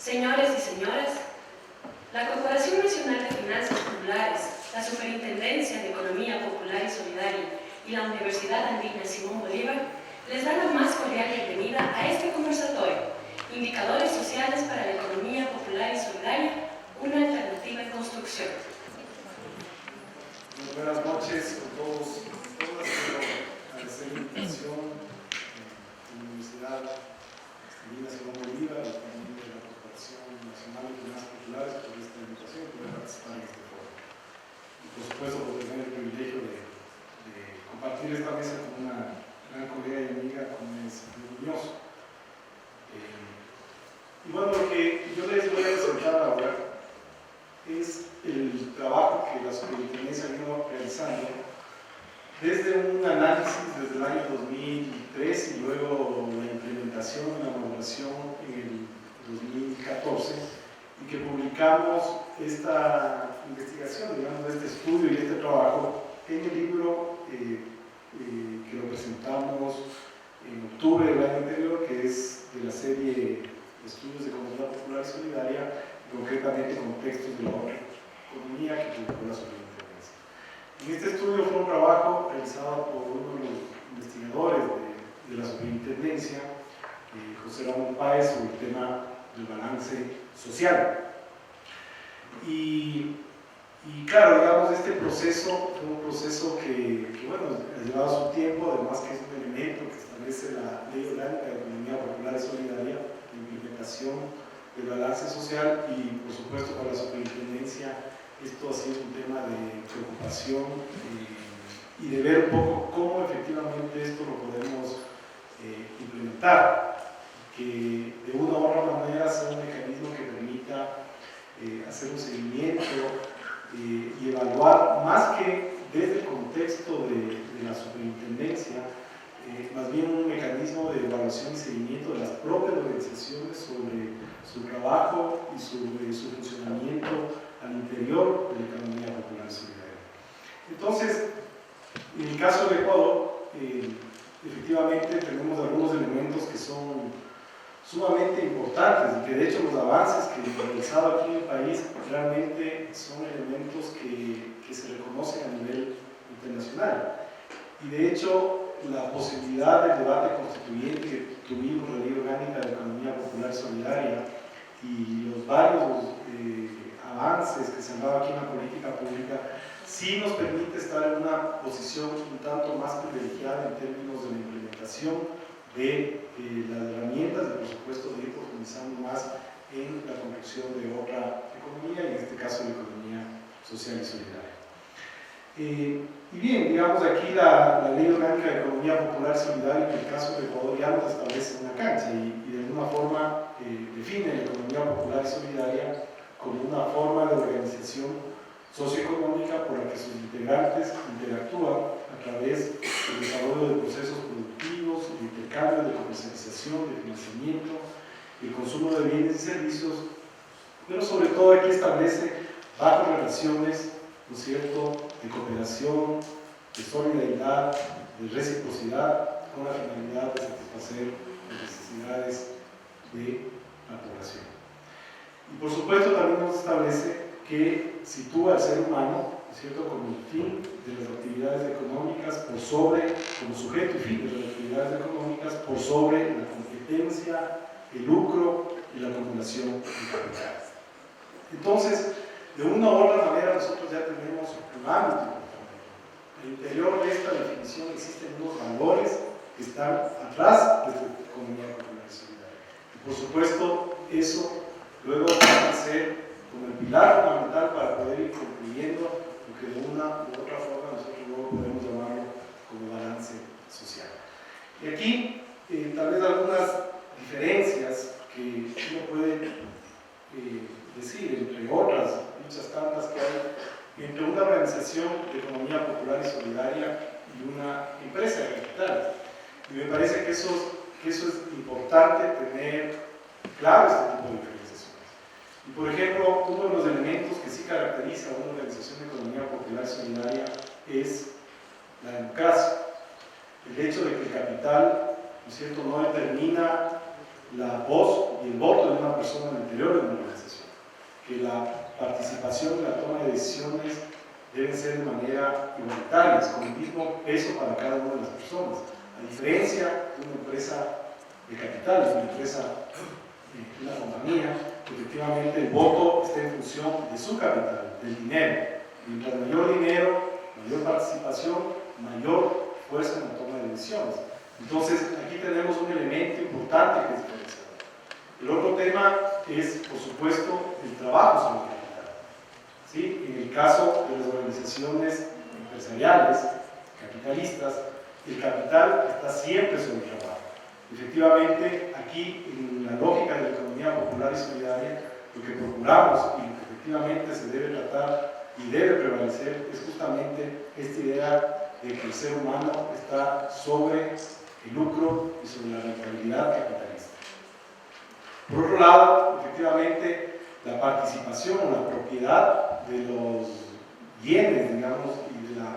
Señores y señoras, la Corporación Nacional de Finanzas Populares, la Superintendencia de Economía Popular y Solidaria y la Universidad Andina Simón Bolívar les dan la más cordial bienvenida a este conversatorio, Indicadores Sociales para la Economía Popular y Solidaria, una alternativa en construcción. Muy buenas noches a todos y todas. Quiero agradecer la invitación a la Universidad Andina Simón Bolívar y también de la Corporación Nacional de Finanzas Populares por esta invitación y poder participar en este foro. Y por supuesto por tener el privilegio de compartir esta mesa con una gran colega y amiga como es Muñoz. Y bueno, lo que yo les voy a presentar ahora es el trabajo que la Superintendencia ha ido realizando desde un análisis desde el año 2003 y luego la implementación de la evaluación en el 2014, y que publicamos esta investigación, digamos, este estudio y este trabajo en el libro que lo presentamos en octubre del año anterior, que es de la serie Estudios de Economía Popular y Solidaria, concretamente Contextos de la Economía, que publicó la Superintendencia. En este estudio fue un trabajo realizado por uno de los investigadores de la Superintendencia, José Ramón Páez, sobre el tema del balance social. Y claro, digamos, este proceso fue un proceso que bueno, ha llevado su tiempo, además que es un elemento que establece la Ley Orgánica de Economía Popular y Solidaria, de implementación del balance social, y por supuesto para la Superintendencia esto ha sido un tema de preocupación y de ver un poco cómo efectivamente esto lo podemos implementar, que de una u otra manera sea un mecanismo que permita hacer un seguimiento y evaluar, más que desde el contexto de la Superintendencia, más bien un mecanismo de evaluación y seguimiento de las propias organizaciones sobre su trabajo y sobre su funcionamiento al interior de la economía popular y solidaria. Entonces, en el caso del Ecuador, efectivamente tenemos algunos elementos que son sumamente importantes y que de hecho los avances que hemos realizado aquí en el país realmente son elementos que se reconocen a nivel internacional. Y de hecho, la posibilidad del debate constituyente que tuvimos en la Ley Orgánica de Economía Popular y Solidaria y los varios avances que se han dado aquí en la política pública sí nos permite estar en una posición un tanto más privilegiada en términos de la implementación de las herramientas y por supuesto de ir profundizando más en la construcción de otra economía, y en este caso la economía social y solidaria. Y bien, digamos, aquí la Ley Orgánica de Economía Popular y Solidaria en el caso de Ecuador ya nos establece una cancha y de alguna forma define la economía popular y solidaria como una forma de organización socioeconómica por la que sus integrantes interactúan a través del desarrollo de procesos productivos, de intercambio, de comercialización, de financiamiento, el consumo de bienes y servicios, pero sobre todo aquí establece bajo relaciones, ¿no es cierto?, de cooperación, de solidaridad, de reciprocidad, con la finalidad de satisfacer las necesidades de la población. Y por supuesto también nos establece que sitúa al ser humano, ¿no es cierto?, como el fin de las actividades económicas por sobre, como sujeto y fin de las actividades económicas por sobre la competencia, el lucro y la acumulación de capital. Entonces, de una u otra manera nosotros ya tenemos un ámbito. Al interior de esta definición existen unos valores que están atrás de la economía popular y solidaria. Y por supuesto, eso luego va a ser como el pilar fundamental para poder ir concluyendo lo que de una u otra forma nosotros luego podemos llamarlo como balance social. Y aquí, tal vez algunas diferencias que uno puede decir, entre otras, muchas tantas que hay, entre una organización de economía popular y solidaria y una empresa de capital. Y me parece que eso es importante tener claro este tipo de diferenciaciones. Y por ejemplo, uno de los elementos que sí caracteriza a una organización de economía popular y solidaria es la democracia. El hecho de que el capital, ¿no es cierto?, no determina la voz y el voto de una persona en el interior de una organización, que la participación y la toma de decisiones deben ser de manera igualitaria, con el mismo peso para cada una de las personas, a diferencia de una empresa de capital, una empresa, una compañía, efectivamente el voto está en función de su capital, del dinero. Mientras mayor dinero, mayor participación, mayor fuerza en la toma de decisiones. Entonces, aquí tenemos un elemento importante que es diferenciador. El otro tema es, por supuesto, el trabajo sobre el capital. ¿Sí? En el caso de las organizaciones empresariales, capitalistas, el capital está siempre sobre el trabajo. Efectivamente, aquí, en la lógica de la economía popular y solidaria, lo que procuramos y lo que efectivamente se debe tratar y debe prevalecer es justamente esta idea de que el ser humano está sobre el lucro y sobre la rentabilidad capitalista. Por otro lado, efectivamente, la participación o la propiedad de los bienes, digamos, y de la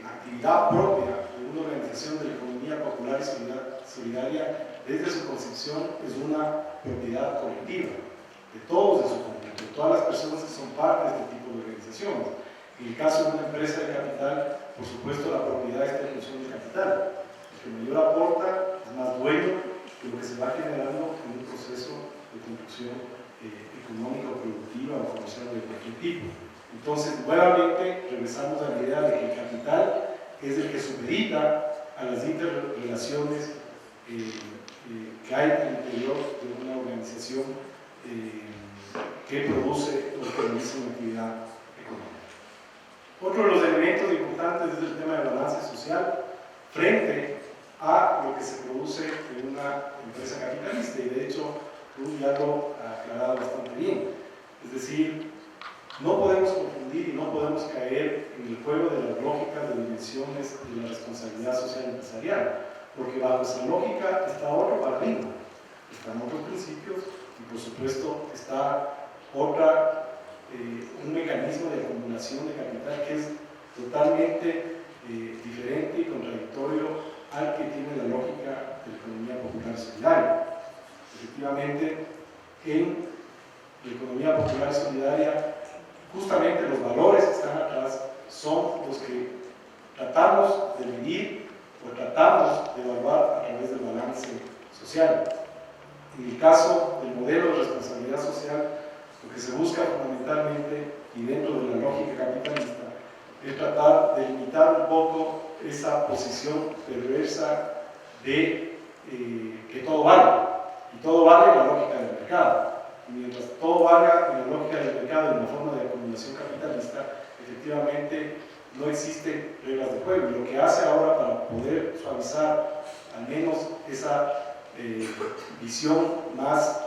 actividad propia de una organización de la economía popular y solidaria, desde su concepción, es una propiedad colectiva, de todos de su conjunto, de todas las personas que son parte de este tipo de organizaciones. En el caso de una empresa de capital, por supuesto, la propiedad está en función del capital. El que mayor aporta es más dueño de lo que se va generando en un proceso de construcción económica o productiva o comercial de cualquier tipo. Entonces, nuevamente, regresamos a la idea de que el capital es el que supedita a las interrelaciones que hay en el interior de una organización que produce o que realiza una actividad económica. Otro de los elementos importantes es el tema de balance social frente a lo que se produce en una empresa capitalista, y de hecho Cruz ya lo ha aclarado bastante bien. Es decir, no podemos confundir y no podemos caer en el juego de las lógicas de dimensiones de la responsabilidad social empresarial, porque bajo esa lógica está otro paradigma, están otros principios y por supuesto está un mecanismo de acumulación de capital que es totalmente diferente y contradictorio al que tiene la lógica de la economía popular solidaria. Efectivamente, en la economía popular solidaria, justamente los valores que están atrás son los que tratamos de medir o tratamos de evaluar a través del balance social. En el caso del modelo de responsabilidad social, lo que se busca fundamentalmente y dentro de la lógica capitalista es tratar de limitar un poco esa posición perversa de que todo vale, y todo vale en la lógica del mercado. Y mientras todo valga en la lógica del mercado y en la forma de acumulación capitalista, efectivamente no existen reglas de juego. Y lo que hace ahora para poder suavizar al menos esa visión más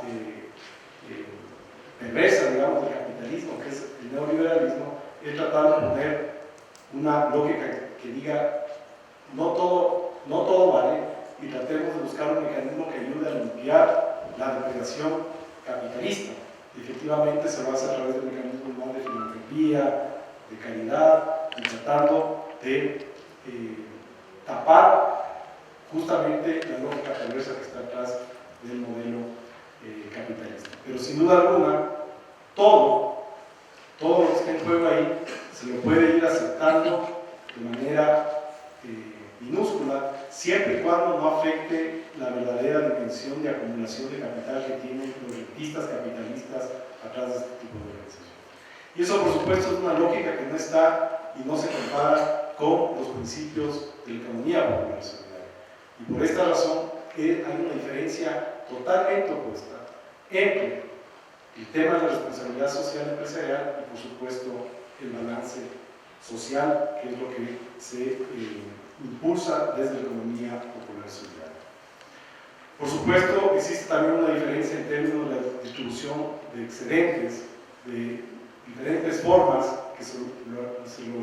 perversa, digamos, del capitalismo, que es el neoliberalismo, es tratar de poner una lógica que diga no todo vale, y tratemos de buscar un mecanismo que ayude a limpiar la depredación capitalista. Efectivamente se basa a través de mecanismos más de filantropía, de caridad, y tratando de tapar justamente la lógica perversa que está atrás del modelo capitalista. Pero sin duda alguna, todo lo que está en juego ahí se lo puede ir aceptando de manera minúscula, siempre y cuando no afecte la verdadera dimensión de acumulación de capital que tienen los rentistas capitalistas atrás de este tipo de organizaciones. Y eso, por supuesto, es una lógica que no está y no se compara con los principios de la economía popular solidaria. Y por esta razón hay una diferencia totalmente opuesta entre el tema de la responsabilidad social empresarial y, por supuesto, el balance social, que es lo que se impulsa desde la economía popular solidaria. Por supuesto, existe también una diferencia en términos de la distribución de excedentes, de diferentes formas que se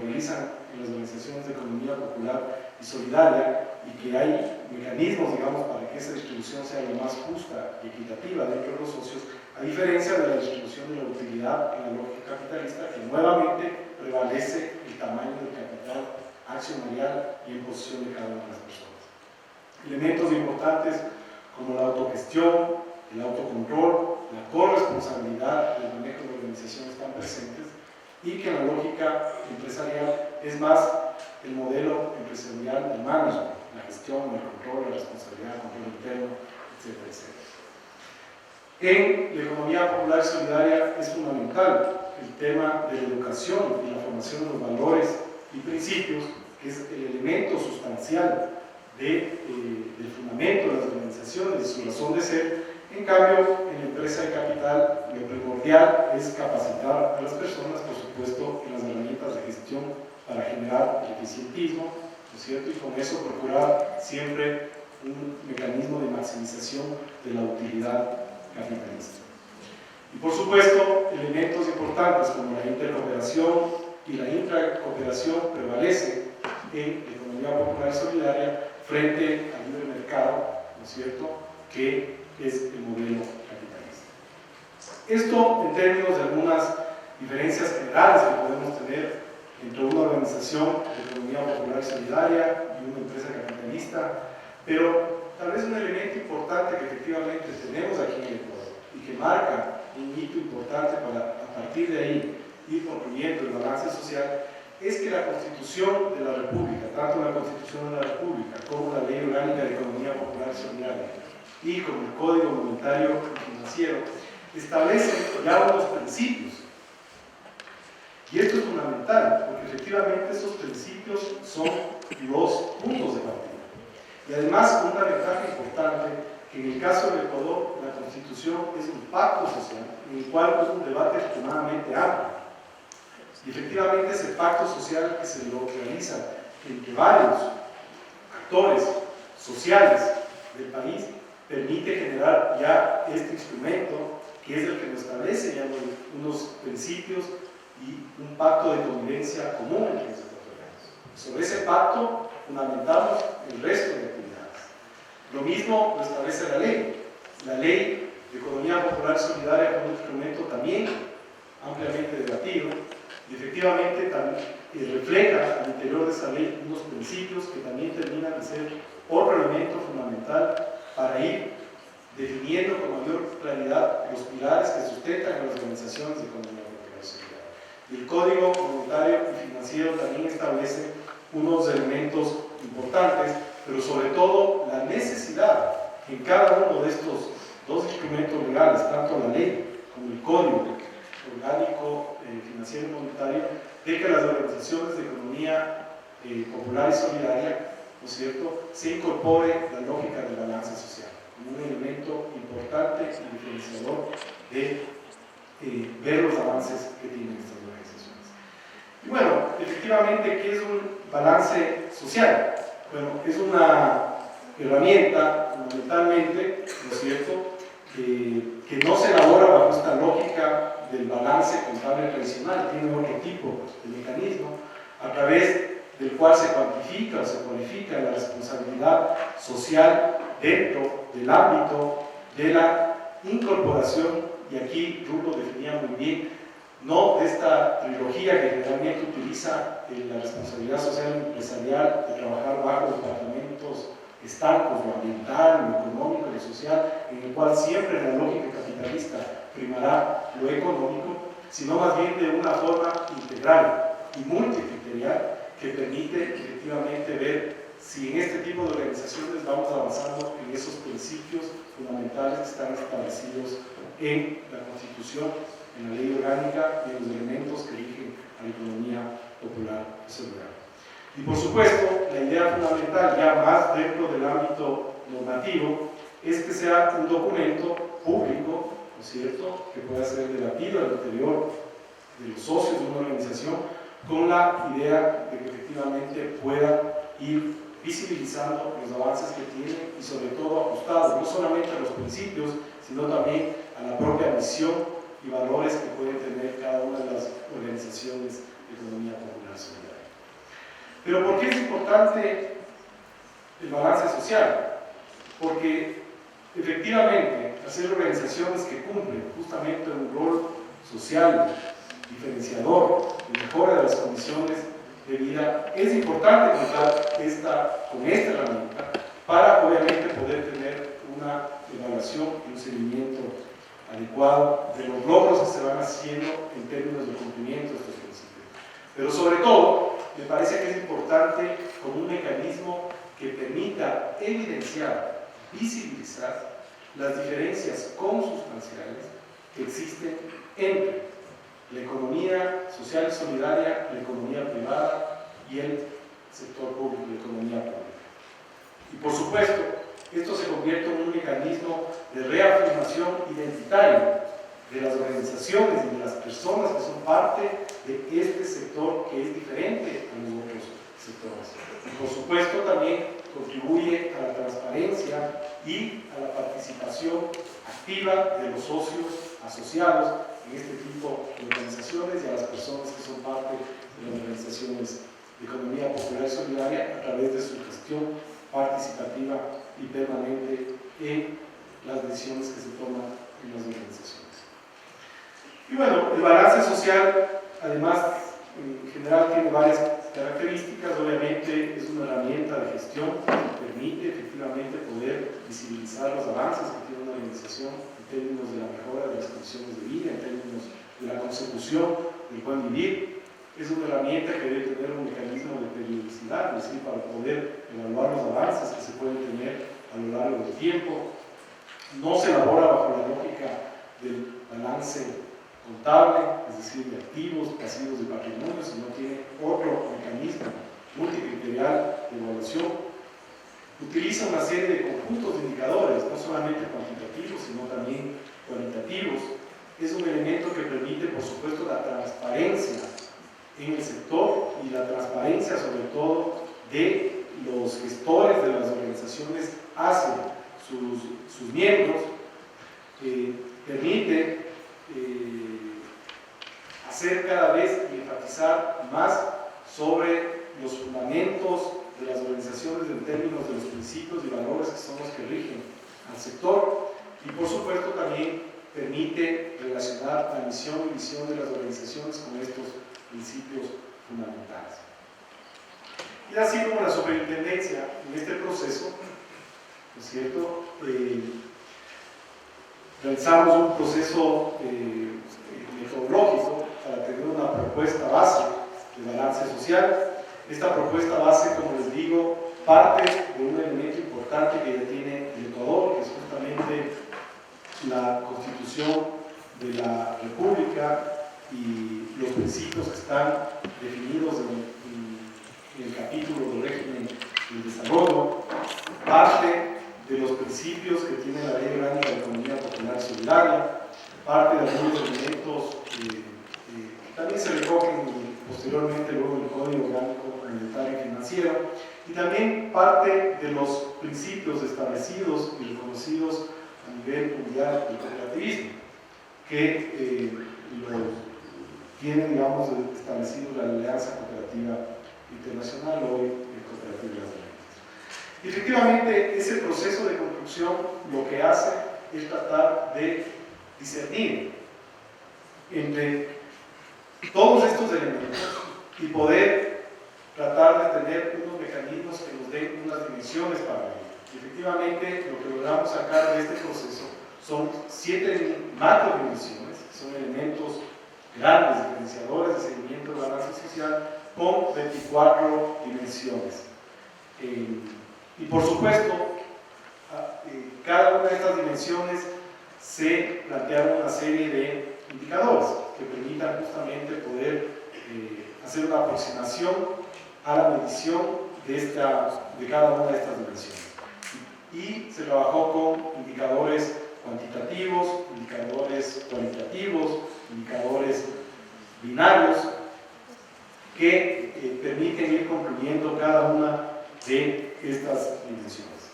realizan en las organizaciones de economía popular y solidaria, y que hay mecanismos, digamos, para que esa distribución sea lo más justa y equitativa dentro de los socios, a diferencia de la distribución de la utilidad en la lógica capitalista, que nuevamente prevalece el tamaño del capital accionarial y en posición de cada una de las personas. Elementos importantes como la autogestión, el autocontrol, la corresponsabilidad del manejo de la organización están presentes, y que en la lógica empresarial es más el modelo empresarial de management, la gestión, el control, la responsabilidad, el control interno, etcétera, etcétera. En la economía popular y solidaria es fundamental el tema de la educación y la formación de los valores y principios, que es el elemento sustancial del fundamento de las organizaciones y su razón de ser. En cambio, en la empresa de capital, lo primordial es capacitar a las personas, por supuesto, en las herramientas de gestión para generar el eficientismo, ¿no es cierto? Y con eso procurar siempre un mecanismo de maximización de la utilidad capitalista. Y por supuesto, elementos importantes como la intercooperación y la intracooperación prevalece en la economía popular y solidaria frente al libre mercado, ¿no es cierto?, que es el modelo capitalista. Esto en términos de algunas diferencias generales que podemos tener entre una organización de economía popular y solidaria y una empresa capitalista, pero tal vez un elemento importante que efectivamente tenemos aquí en Ecuador y que marca un hito importante para a partir de ahí ir concluyendo el balance social es que la Constitución de la República, tanto la Constitución de la República como la Ley Orgánica de Economía Popular y Solidaria y como el Código Monetario y Financiero, establecen ya unos principios. Y esto es fundamental, porque efectivamente esos principios son los puntos de partida. Y además, una ventaja importante, que en el caso del Ecuador, la Constitución es un pacto social, en el cual hubo un debate extremadamente amplio. Y efectivamente ese pacto social que se lo realiza entre varios actores sociales del país permite generar ya este instrumento que es el que nos establece ya unos principios y un pacto de convivencia común entre los ecuatorianos. Sobre ese pacto fundamentamos el resto de actividades. Lo mismo lo establece la ley. La ley de economía popular y solidaria es un instrumento también ampliamente debatido y efectivamente también refleja al interior de esa ley unos principios que también terminan de ser otro elemento fundamental para ir definiendo con mayor claridad los pilares que sustentan a las organizaciones de economía popular y solidaria. Y el Código Monetario y Financiero también establece unos elementos importantes, pero sobre todo la necesidad en cada uno de estos dos instrumentos legales, tanto la ley como el Código Orgánico Financiero y Monetario, de que las organizaciones de economía popular y solidaria, ¿no es cierto?, se incorpore la lógica del balance social como un elemento importante y diferenciador de ver los avances que tienen estas organizaciones. Y bueno, efectivamente, ¿qué es un balance social? Bueno, es una herramienta fundamentalmente, ¿no es cierto?, que no se elabora bajo esta lógica del balance contable tradicional, tiene otro tipo de mecanismo a través del cual se cuantifica o se cualifica la responsabilidad social dentro del ámbito de la incorporación, y aquí Rulo definía muy bien, no de esta trilogía que generalmente utiliza la responsabilidad social empresarial de trabajar bajo departamentos estancos, lo ambiental, lo económico, lo social, en el cual siempre la lógica capitalista primará lo económico, sino más bien de una forma integral y multicriterial que permite efectivamente ver si en este tipo de organizaciones vamos avanzando en esos principios fundamentales que están establecidos en la Constitución, en la ley orgánica y en los elementos que rigen a la economía popular y solidaria. Y por supuesto, la idea fundamental, ya más dentro del ámbito normativo, es que sea un documento público, ¿no es cierto?, que pueda ser debatido al interior de los socios de una organización, con la idea de que efectivamente pueda ir visibilizando los avances que tiene y sobre todo ajustado no solamente a los principios, sino también a la propia misión y valores que pueden tener cada una de las organizaciones de economía popular y solidaria. Pero ¿por qué es importante el balance social? Porque efectivamente hacer organizaciones que cumplen justamente un rol social diferenciador y mejora de las condiciones de vida, es importante contar con esta herramienta para obviamente poder tener un una evaluación y un seguimiento adecuado de los logros que se van haciendo en términos de cumplimiento de estos principios. Pero sobre todo, me parece que es importante como un mecanismo que permita evidenciar, visibilizar las diferencias consustanciales que existen entre la economía social y solidaria, la economía privada y el sector público, la economía pública. Y por supuesto, esto se convierte en un mecanismo de reafirmación identitaria de las organizaciones y de las personas que son parte de este sector que es diferente a los otros sectores. Y por supuesto también contribuye a la transparencia y a la participación activa de los socios asociados en este tipo de organizaciones y a las personas que son parte de las organizaciones de economía popular y solidaria a través de su gestión participativa y permanente en las decisiones que se toman en las organizaciones. Y bueno, el balance social, además, en general tiene varias características. Obviamente es una herramienta de gestión que permite efectivamente poder visibilizar los avances que tiene una organización en términos de la mejora de las condiciones de vida, en términos de la consecución del buen vivir. Es una herramienta que debe tener un mecanismo de periodicidad, es decir, para poder evaluar los avances que se pueden tener a lo largo del tiempo. No se elabora bajo la lógica del balance contable, es decir, de activos, pasivos de patrimonio, sino tiene otro mecanismo multicriterial de evaluación. Utiliza una serie de conjuntos de indicadores, no solamente cuantitativos, sino también cualitativos. Es un elemento que permite, por supuesto, la transparencia en el sector y la transparencia, sobre todo, de los gestores de las organizaciones hacia sus miembros. Permite hacer cada vez y enfatizar más sobre los fundamentos de las organizaciones en términos de los principios y valores que son los que rigen al sector, y por supuesto también permite relacionar la misión y visión de las organizaciones con estos principios fundamentales. Y así como la superintendencia en este proceso, ¿no es cierto? Realizamos un proceso metodológico para tener una propuesta base de balance social. Esta propuesta base, como les digo, parte de un elemento importante que ya tiene el Ecuador, que es justamente la Constitución de la República y los principios que están definidos en el capítulo del régimen del desarrollo, parte de los principios que tiene la Ley Orgánica de Economía Popular y Solidaria, parte de algunos elementos que también se recogen posteriormente luego en el Código Orgánico Monetario y Financiero, y también parte de los principios establecidos y reconocidos a nivel mundial del cooperativismo, que tiene, digamos, establecido la Alianza Cooperativa Internacional, hoy el Cooperativa de las Américas. Y efectivamente, ese proceso de construcción lo que hace es tratar de discernir entre todos estos elementos y poder tratar de tener unos mecanismos que nos den unas dimensiones para ello. Y efectivamente, lo que logramos sacar de este proceso son 7 macrodimensiones, son elementos grandes, diferenciadores de seguimiento de balance social, con 24 dimensiones. Y por supuesto, cada una de estas dimensiones se plantearon una serie de indicadores que permitan justamente poder hacer una aproximación a la medición de cada una de estas dimensiones. Y se trabajó con indicadores cuantitativos, indicadores cualitativos, indicadores binarios que permiten ir concluyendo cada una de estas dimensiones.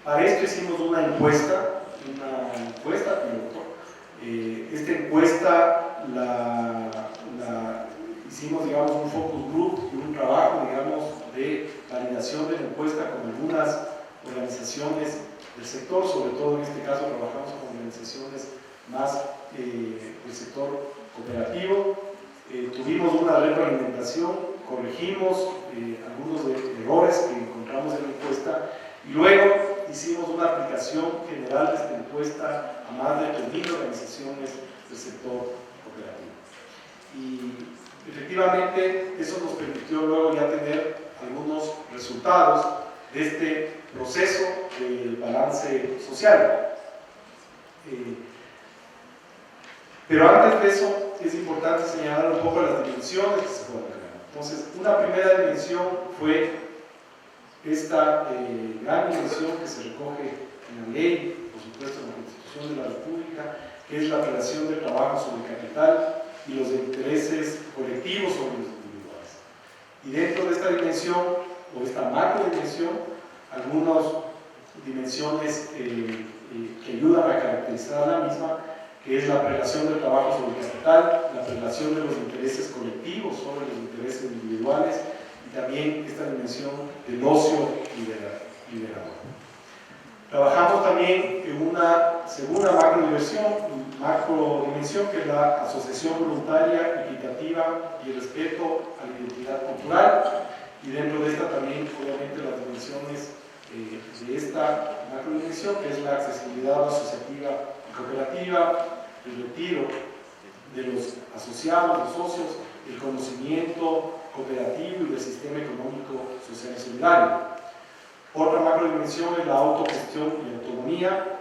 Para esto hicimos una encuesta piloto. Esta encuesta la hicimos, digamos, un focus group y un trabajo, digamos, de validación de la encuesta con algunas organizaciones del sector, sobre todo en este caso trabajamos con organizaciones más del sector cooperativo. Tuvimos una retroalimentación, corregimos algunos errores que encontramos en la encuesta y luego hicimos una aplicación general de esta encuesta a más de 3.000 organizaciones del sector cooperativo. Y efectivamente eso nos permitió luego ya tener algunos resultados de este proceso de balance social. Pero antes de eso es importante señalar un poco las dimensiones que se pueden crear. Entonces, una primera dimensión fue esta gran dimensión que se recoge en la ley, por supuesto en la Constitución de la República, que es la relación de trabajo sobre el capital y los intereses colectivos sobre los individuales. Y dentro de esta dimensión, o esta macro dimensión, algunas dimensiones que ayudan a caracterizar la misma, que es la relación del trabajo sobre el capital, la relación de los intereses colectivos sobre los intereses individuales y también esta dimensión del ocio liberador. Trabajamos también en una segunda macrodimensión que es la asociación voluntaria, equitativa y el respeto a la identidad cultural, y dentro de esta también obviamente las dimensiones de esta macrodimensión, que es la accesibilidad asociativa y cooperativa, el retiro de los asociados, los socios, el conocimiento cooperativo y del sistema económico social y solidario. Otra macrodimensión es la autogestión y autonomía.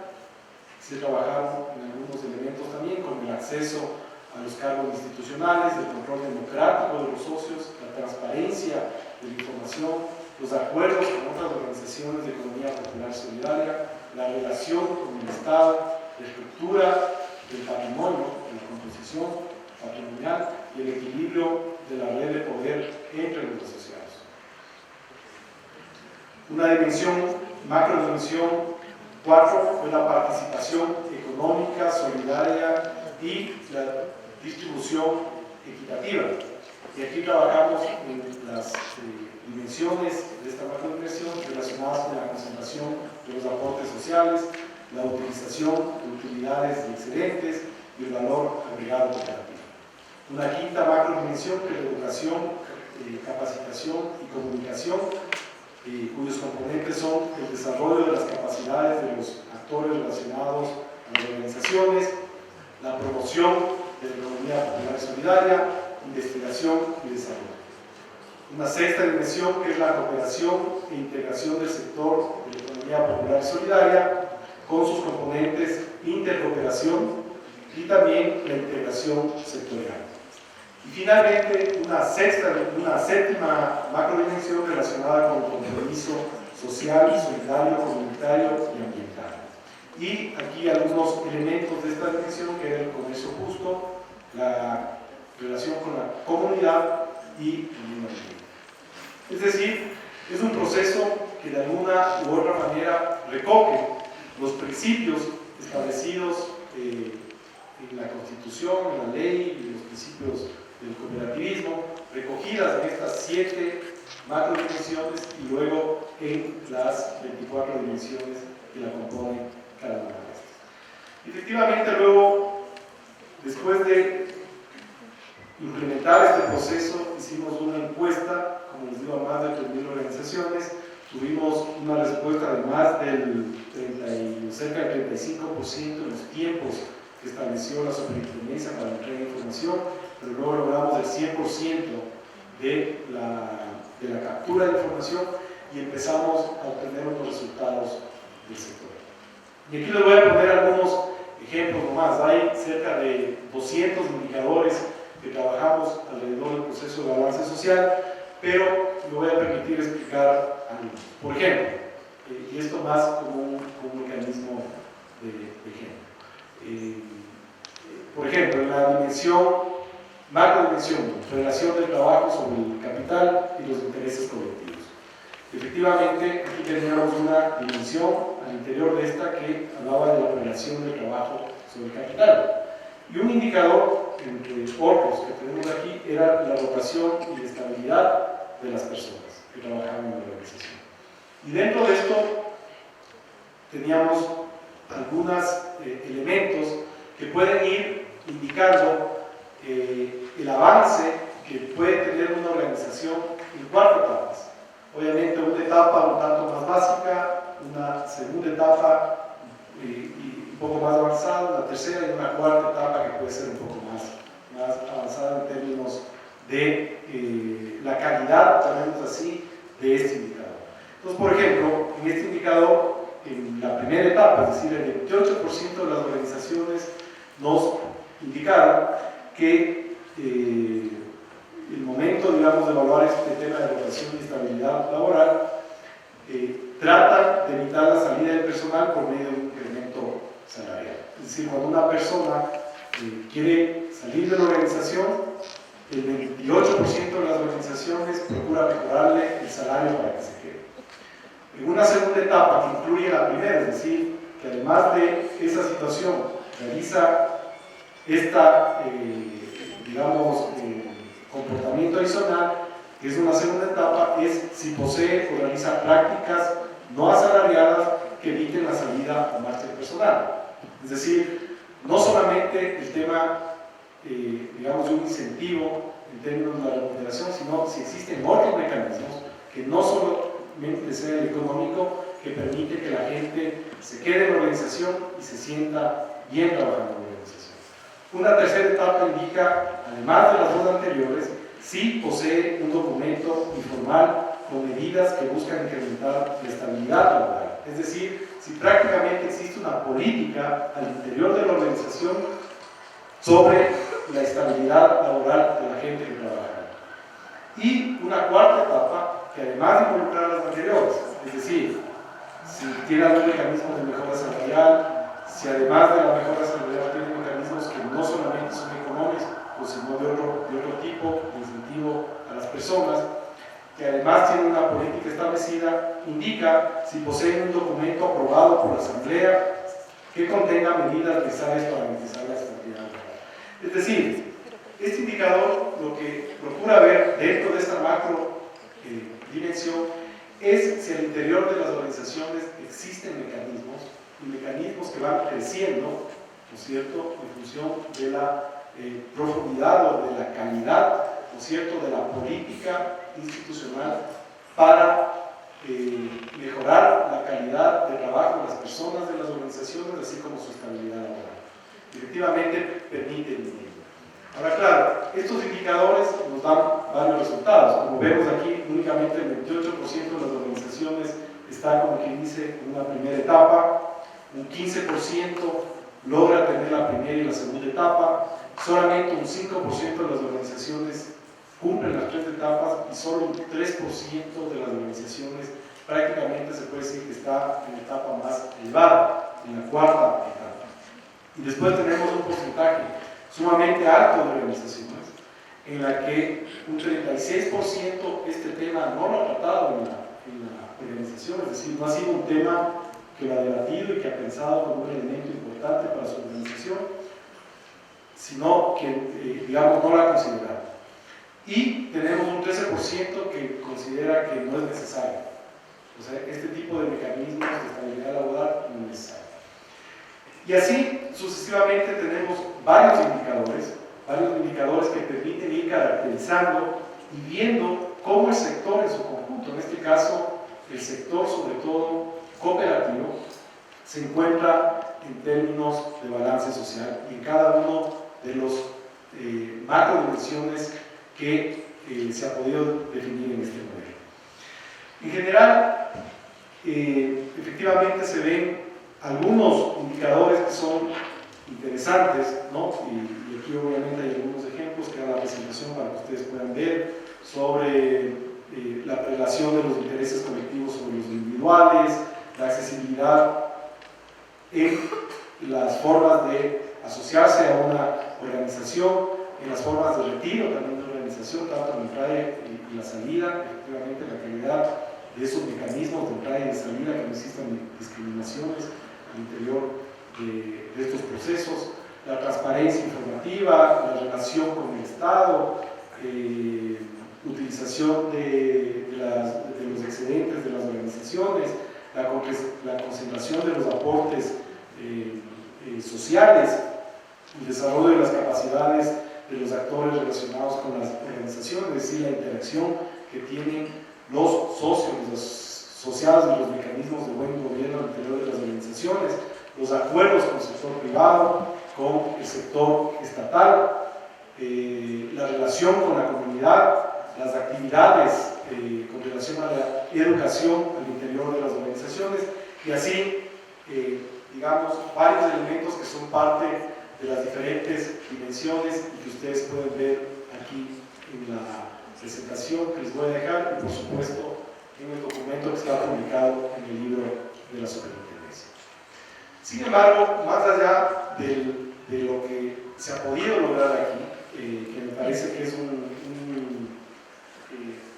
Se trabajaron en algunos elementos también, como el acceso a los cargos institucionales, el control democrático de los socios, la transparencia de la información, los acuerdos con otras organizaciones de economía popular solidaria, la relación con el Estado, la estructura del patrimonio, la composición patrimonial y el equilibrio de la red de poder entre los asociados. Una macrodimensión 4 fue la participación económica, solidaria y la distribución equitativa. Y aquí trabajamos en las dimensiones de esta macrodimensión relacionadas con la concentración de los aportes sociales, la utilización de utilidades y excedentes y el valor agregado cooperativo. Una quinta macrodimensión que es la educación, capacitación y comunicación, cuyos componentes son el desarrollo de las capacidades de los actores relacionados a las organizaciones, la promoción de la economía popular y solidaria, investigación y desarrollo. Una sexta dimensión que es la cooperación e integración del sector de la economía popular y solidaria, con sus componentes intercooperación y también la integración sectorial. Y finalmente, una séptima macrodimensión relacionada con el compromiso social, solidario, comunitario y ambiental. Y aquí algunos elementos de esta dimensión, que es el comercio justo, la relación con la comunidad y el medio ambiente. Es decir, es un proceso que de alguna u otra manera recoge los principios establecidos en la Constitución, en la ley y los principios del cooperativismo, recogidas en estas 7 macrodimensiones y luego en las 24 dimensiones que la componen cada una de estas. Efectivamente, luego, después de implementar este proceso, hicimos una encuesta, como les digo, a más de 3.000 organizaciones. Tuvimos una respuesta de más del cerca del 35% de los tiempos que estableció la Superintendencia para la entrega de información, pero luego logramos el 100% de la captura de información y empezamos a obtener unos resultados del sector. Y aquí les voy a poner algunos ejemplos nomás. Hay cerca de 200 indicadores que trabajamos alrededor del proceso de balance social, pero me voy a permitir explicar algunos. Por ejemplo, y esto más como un mecanismo de ejemplo. Por ejemplo, en la macrodimensión, relación del trabajo sobre el capital y los intereses colectivos. Efectivamente, aquí teníamos una dimensión al interior de esta que hablaba de la relación del trabajo sobre el capital. Y un indicador, entre otros que tenemos aquí, era la rotación y la estabilidad de las personas que trabajaban en la organización. Y dentro de esto teníamos algunos elementos que pueden ir indicando el avance que puede tener una organización en 4 etapas. Obviamente una etapa un tanto más básica, una segunda etapa y un poco más avanzada, una tercera y una cuarta etapa que puede ser un poco más avanzada en términos de la calidad, llamémoslo así, de este indicador. Entonces, por ejemplo, en este indicador, en la primera etapa, es decir, el 28% de las organizaciones nos indicaron que el momento, digamos, de evaluar este tema de rotación y estabilidad laboral trata de evitar la salida del personal por medio de un incremento salarial. Es decir, cuando una persona quiere salir de la organización, el 28% de las organizaciones procura mejorarle el salario para que se quede. En una segunda etapa que incluye la primera, es decir, que además de esa situación realiza esta, digamos, comportamiento adicional, que es una segunda etapa, es si posee o realiza prácticas no asalariadas que eviten la salida o marcha del personal. Es decir, no solamente el tema, digamos, de un incentivo en términos de la remuneración, sino si existen otros mecanismos que no solamente sea el económico, que permite que la gente se quede en la organización y se sienta bien trabajando en la organización. Una tercera etapa indica, además de las dos anteriores, si posee un documento informal con medidas que buscan incrementar la estabilidad laboral. Es decir, si prácticamente existe una política al interior de la organización sobre la estabilidad laboral de la gente que trabaja. Y una cuarta etapa, que además de involucrar las anteriores, es decir, si tiene algún mecanismo de mejora salarial, si además de la mejora salarial tiene mecanismos que no solamente son económicos, sino de otro tipo de incentivo a las personas, que además tiene una política establecida, indica si poseen un documento aprobado por la Asamblea que contenga medidas necesarias para garantizar la estabilidad laboral. Es decir, este indicador lo que procura ver dentro de esta macro dimensión es si al interior de las organizaciones existen mecanismos, y mecanismos que van creciendo, ¿no es cierto?, en función de la profundidad o de la calidad, ¿no es cierto?, de la política institucional para mejorar la calidad de trabajo de las personas de las organizaciones, así como su estabilidad laboral. Efectivamente, permiten vivir. Ahora, claro, estos indicadores nos dan varios resultados. Como vemos aquí, únicamente el 28% de las organizaciones está, como quien dice, en una primera etapa, un 15% logra tener la primera y la segunda etapa, solamente un 5% de las organizaciones cumplen las tres etapas y solo un 3% de las organizaciones prácticamente se puede decir que está en la etapa más elevada, en la cuarta etapa. Y después tenemos un porcentaje sumamente alto de organizaciones en la que un 36% este tema no lo ha tratado en la organización, es decir, no ha sido un tema que lo ha debatido y que ha pensado como un elemento importante para su organización, sino que, digamos, no lo ha considerado. Y tenemos un 13% que considera que no es necesario. O sea, este tipo de mecanismos de estabilidad laboral no es necesario. Y así, sucesivamente, tenemos varios indicadores que permiten ir caracterizando y viendo cómo el sector en su conjunto, en este caso, el sector sobre todo cooperativo, se encuentra en términos de balance social y en cada uno de los macrodimensiones que se ha podido definir en este modelo. En general, efectivamente se ven algunos indicadores que son interesantes, ¿no? Y aquí obviamente hay algunos ejemplos que hago la presentación para que ustedes puedan ver sobre la relación de los intereses colectivos sobre los individuales, la accesibilidad en las formas de asociarse a una organización, en las formas de retiro también de una organización, tanto en la entrada y la salida, efectivamente la calidad de esos mecanismos de entrada y de salida, que no existan discriminaciones al interior de estos procesos, la transparencia informativa, la relación con el Estado, utilización de los excedentes de las organizaciones, la concentración de los aportes sociales, el desarrollo de las capacidades de los actores relacionados con las organizaciones, es decir, la interacción que tienen los socios, los asociados de los mecanismos de buen gobierno al interior de las organizaciones, los acuerdos con el sector privado, con el sector estatal, la relación con la comunidad, las actividades con relación a la educación al interior de las organizaciones y así, digamos, varios elementos que son parte de las diferentes dimensiones y que ustedes pueden ver aquí en la presentación que les voy a dejar y por supuesto en el documento que está publicado en el libro de la superintendencia. Sin embargo, más allá de lo que se ha podido lograr aquí, que me parece que es un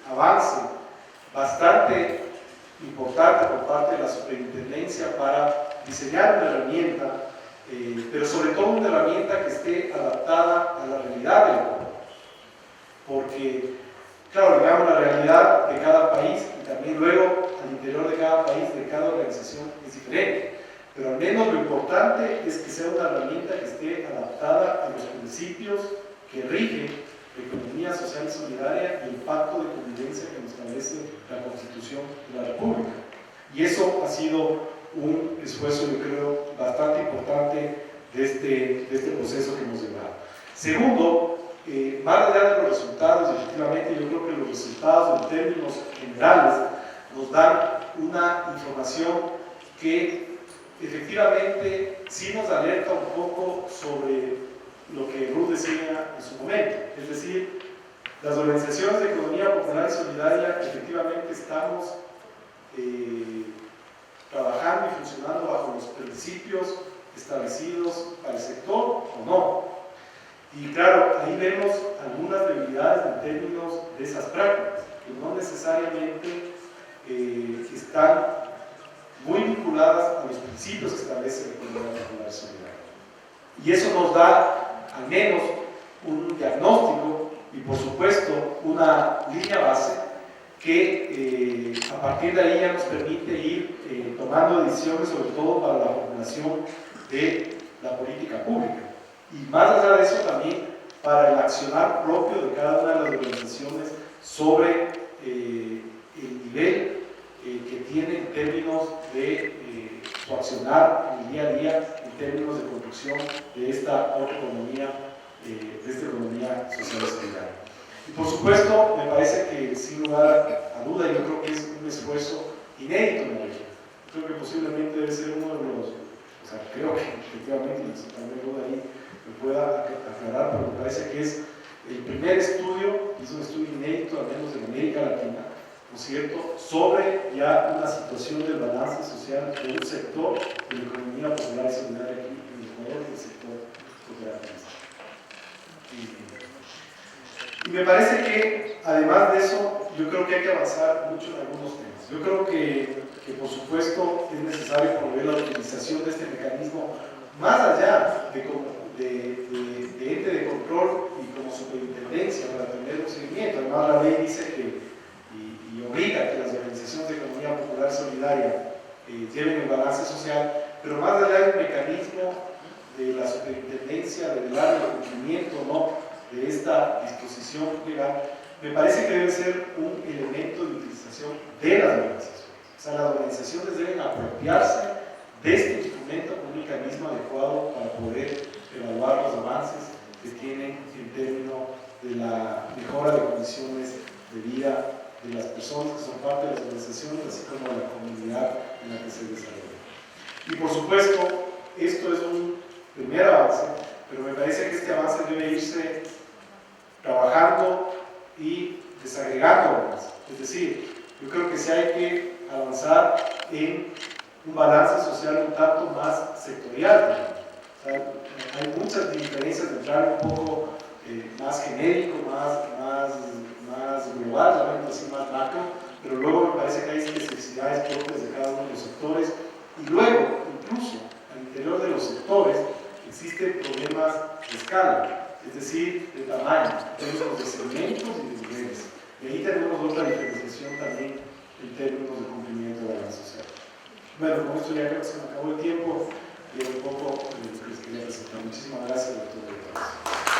avance bastante importante por parte de la superintendencia para diseñar una herramienta, pero sobre todo una herramienta que esté adaptada a la realidad del Ecuador. Porque, claro, digamos, la realidad de cada país y también luego al interior de cada país, de cada organización es diferente. Pero al menos lo importante es que sea una herramienta que esté adaptada a los principios que rigen la economía social y solidaria y el pacto de convivencia que nos establece la Constitución de la República. Y eso ha sido un esfuerzo, yo creo, bastante importante de este proceso que hemos llevado. Segundo, más allá de los resultados, efectivamente, yo creo que los resultados en términos generales nos dan una información que efectivamente sí nos alerta un poco sobre lo que Ruth decía en su momento, es decir, las organizaciones de economía popular y solidaria efectivamente estamos trabajando y funcionando bajo los principios establecidos para el sector o no. Y claro, ahí vemos algunas debilidades en términos de esas prácticas, que no necesariamente están muy vinculadas a los principios que establece la economía popular y solidaria. Y eso nos da al menos un diagnóstico y por supuesto una línea base que a partir de ahí ya nos permite ir tomando decisiones, sobre todo para la formulación de la política pública. Y más allá de eso también para el accionar propio de cada una de las organizaciones sobre el nivel que tiene en términos de su accionar en el día a día, en términos de construcción de esta otra economía, de esta economía social y solidaria. Y por supuesto, me parece que sin lugar a duda, yo creo que es un esfuerzo inédito en la región. Creo que posiblemente debe ser uno de los, o sea, creo que efectivamente, también Ruth ahí me pueda aclarar, pero me parece que es el primer estudio, es un estudio inédito, al menos en América Latina, ¿no es cierto?, sobre ya una situación del balance social de un sector de la economía popular y solidaria aquí en el Ecuador, del sector cooperativista. Y me parece que, además de eso, yo creo que hay que avanzar mucho en algunos temas. Yo creo que por supuesto, es necesario promover la utilización de este mecanismo más allá de ente de control y como superintendencia para tener un seguimiento. Además, la ley dice que y obliga que las organizaciones de economía popular solidaria lleven el balance social, pero más allá del mecanismo de la superintendencia de velar el cumplimiento, ¿no?, de esta disposición legal, me parece que debe ser un elemento de utilización de las organizaciones. O sea, las organizaciones deben apropiarse de este instrumento como un mecanismo adecuado para poder evaluar los avances que tienen en términos de la mejora de condiciones de vida de las personas que son parte de las organizaciones, así como de la comunidad en la que se desarrolla. Y por supuesto, esto es un primer avance, pero me parece que este avance debe irse trabajando y desagregando más. Es decir, yo creo que sí hay que avanzar en un balance social un tanto más sectorial. O sea, hay muchas diferencias de entrar un poco más genérico, más global, realmente así más macro, pero luego me parece que hay especificidades propias de cada uno de los sectores y luego, incluso al interior de los sectores, existen problemas de escala, es decir, de tamaño, en términos de segmentos y de niveles. Y ahí tenemos otra diferenciación también en términos de cumplimiento de la ley social. Bueno, con esto ya creo que se me acabó el tiempo y era un poco lo que les quería presentar. Muchísimas gracias a todos.